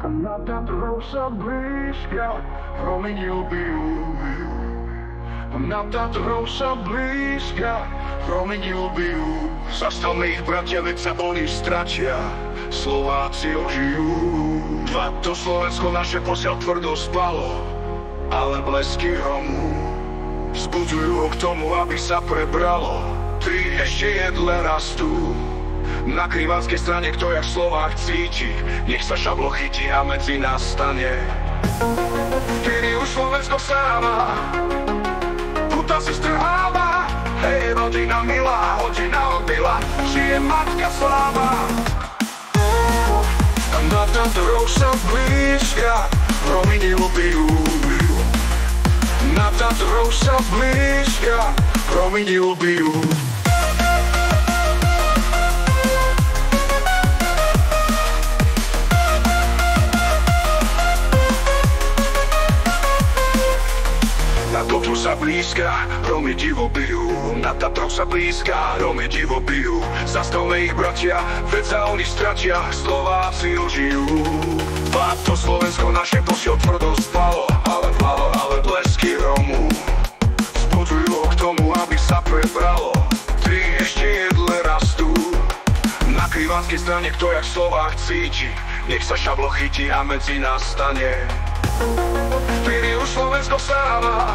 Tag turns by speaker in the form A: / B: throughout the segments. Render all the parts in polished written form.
A: Надо троса близко, променил бил. Надо троса близко, promenil byl. Zastavných bratěvic a oni ztratia, Slováci ožijú. To Slovensko naše posiaľ tvrdo spalo, ale blesky hromu vzbudzujú ho k tomu, aby sa prebralo. Tri ešte jedle rastú na krivanskej strane, kto jak Slovák cíti, nech sa šablo chytí a medzi nás stane. Kedy už Slovensko sáma, puta si strháva, hej, rodina milá, hodina odbyla, žije matka sláva. A na táto rosa blízka, promenil byl. Na táto rosa blízka, promenil byl. Na toto sa blízka, Romy divo bijú. Na táto sa blízka, Romy divo bijú. Zastavme ich bratia, veď sa oni stratia, Slováci ožijú. To Slovensko naše posiaľ tvrdo spalo, ale blesky hromu vzbudzujú ho k tomu, aby sa prebralo. Tri ešte jedle rastú na krivanskej strane, kto jak Slovák cíti, nech sa šablo chytí a medzi nás stane. Vtedy už Slovensko sáva,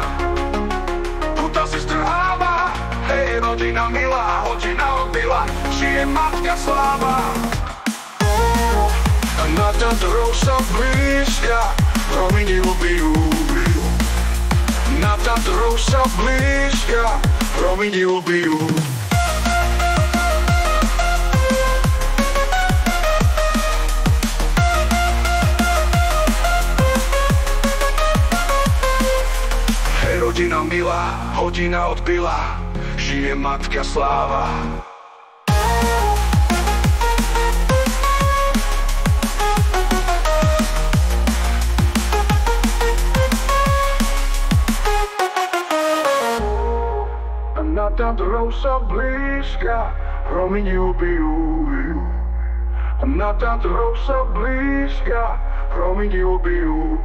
A: puta si strháva, hej, rodina milá, hodina odbyla, žije matka sláva. A na táto rosa blízka, promenil byl. Na táto rosa blízka, promenil byl. Rodina milá, hodina odbyla, žije matka sláva. A na táto rosa blízka, promenil byl. A na táto rosa blízka, promenil byl.